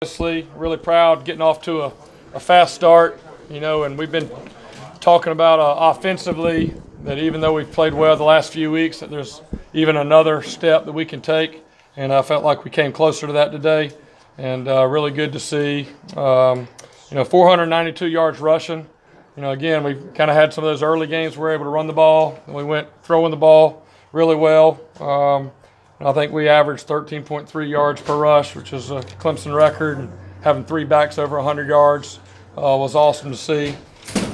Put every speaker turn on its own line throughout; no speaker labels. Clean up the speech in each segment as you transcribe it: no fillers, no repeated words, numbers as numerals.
Obviously, really proud getting off to a fast start, and we've been talking about offensively that even though we've played well the last few weeks, that there's even another step that we can take, and I felt like we came closer to that today, and really good to see. 492 yards rushing. Again, we kind of had some of those early games where we were able to run the ball, and we went throwing the ball really well. I think we averaged 13.3 yards per rush, which is a Clemson record. And having 3 backs over 100 yards was awesome to see.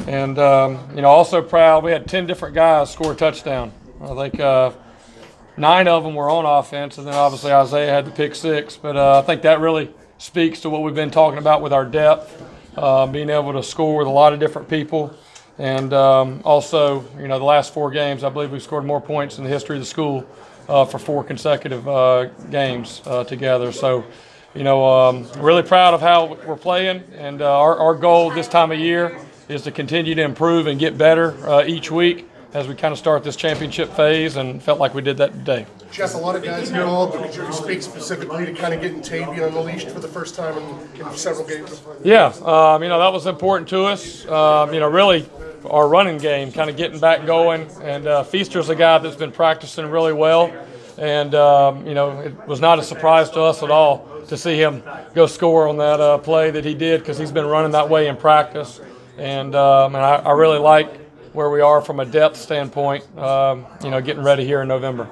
And, also proud, we had 10 different guys score a touchdown. I think 9 of them were on offense, and then obviously Isaiah had the pick 6. But I think that really speaks to what we've been talking about with our depth, being able to score with a lot of different people. And also, the last 4 games, I believe we've scored more points in the history of the school for 4 consecutive games together. So, really proud of how we're playing, and our goal this time of year is to continue to improve and get better each week as we kind of start this championship phase, and felt like we did that today.
Jeff, a lot of guys involved, but could you speak specifically to kind of getting Tavian unleashed for the first time in several games?
Yeah, that was important to us. Really our running game, kind of getting back going, and Feaster's a guy that's been practicing really well, and it was not a surprise to us at all to see him go score on that play that he did, because he's been running that way in practice, and I really like where we are from a depth standpoint, getting ready here in November.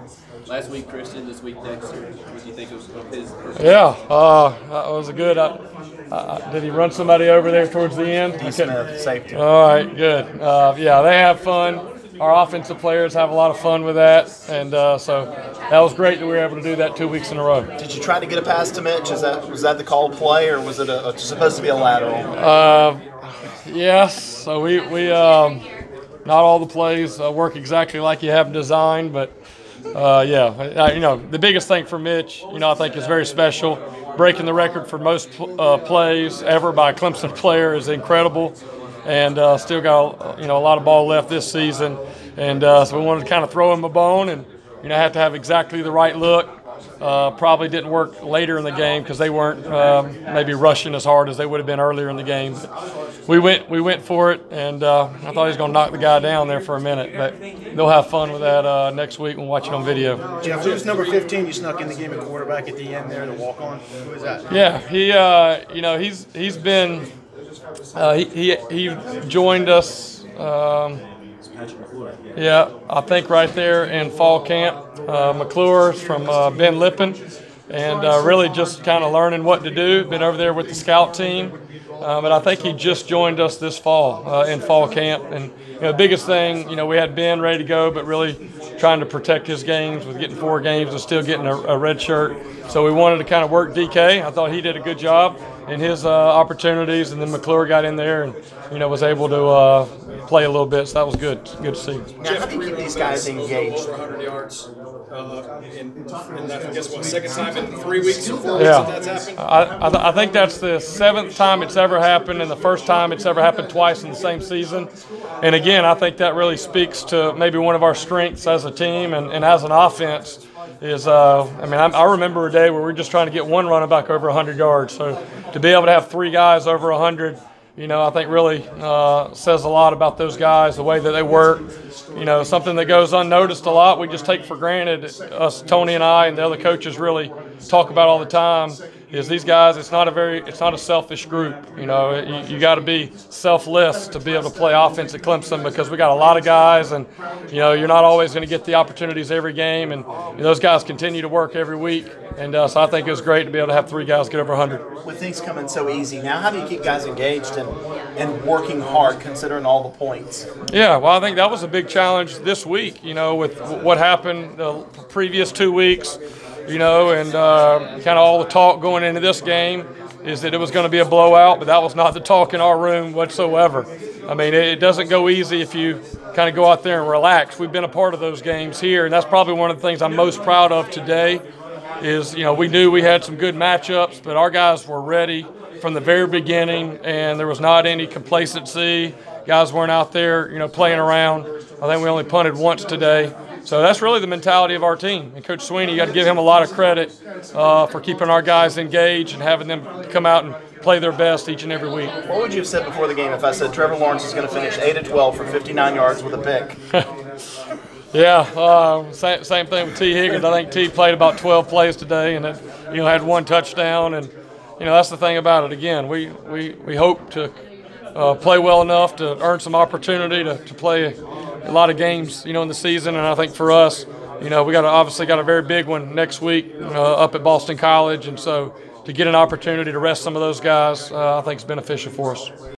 Last week, Christian, this week, Dexter. What do you think of his personal?
Yeah, that was a good. Did he run somebody over there towards the end?
Safety.
All right, good. Yeah, they have fun. Our offensive players have a lot of fun with that, and so that was great that we were able to do that 2 weeks in a row.
Did you try to get a pass to Mitch? Was that the called play, or was it supposed to be a lateral?
Yes. So we not all the plays work exactly like you have them designed, but the biggest thing for Mitch, I think is very special. Breaking the record for most plays ever by a Clemson player is incredible, and still got a lot of ball left this season, and so we wanted to kind of throw him a bone, and have to have exactly the right look. Probably didn't work later in the game because they weren't maybe rushing as hard as they would have been earlier in the game. But we went for it, and I thought he was going to knock the guy down there for a minute. But they'll have fun with that next week and watch it on video.
Jeff, who's number 15? You snuck in the game at quarterback at the end there, the walk-on. Who is that?
Yeah, he's been he joined us. Yeah, I think right there in fall camp. McClure's from Ben Lippen, and really just kind of learning what to do. Been over there with the scout team, but I think he just joined us this fall in fall camp. And the biggest thing, we had Ben ready to go, but really trying to protect his games with getting 4 games and still getting a red shirt. So we wanted to kind of work DK. I thought he did a good job in his opportunities, and then McClure got in there and was able to play a little bit. So that was good to see.
Now, how do you keep these guys engaged?
Over 100 yards. And I guess second time in 3 weeks or 4 weeks that that's happened?
I think that's the 7th time it's ever happened, and the first time it's ever happened twice in the same season. And again, I think that really speaks to maybe one of our strengths as a team and as an offense. I remember a day where we were just trying to get one running back over 100 yards. So to be able to have 3 guys over 100, I think really says a lot about those guys, the way that they work. Something that goes unnoticed a lot, we just take for granted, us, Tony and I, and the other coaches really talk about all the time, is these guys, it's not a selfish group. You got to be selfless to be able to play offense at Clemson, because we got a lot of guys, and you're not always going to get the opportunities every game, and those guys continue to work every week, and so I think it was great to be able to have 3 guys get over 100.
With things coming so easy now, how do you keep guys engaged and working hard considering all the points?
Yeah, well, I think that was a big challenge this week, with what happened the previous 2 weeks, and kind of all the talk going into this game is that it was going to be a blowout, but that was not the talk in our room whatsoever. It doesn't go easy if you kind of go out there and relax. We've been a part of those games here, and that's probably one of the things I'm most proud of today is, we knew we had some good matchups, but our guys were ready from the very beginning, and there was not any complacency. Guys weren't out there, playing around. I think we only punted once today. So that's really the mentality of our team. And Coach Sweeney, you got to give him a lot of credit for keeping our guys engaged and having them come out and play their best each and every week.
What would you have said before the game if I said Trevor Lawrence is going to finish 8 of 12 for 59 yards with a pick?
Yeah, same thing with T. Higgins. I think T played about 12 plays today and had 1 touchdown. And that's the thing about it. Again, we hope to play well enough to earn some opportunity to play a lot of games, in the season. And I think for us, we obviously got a very big one next week up at Boston College, and so to get an opportunity to rest some of those guys, I think is beneficial for us.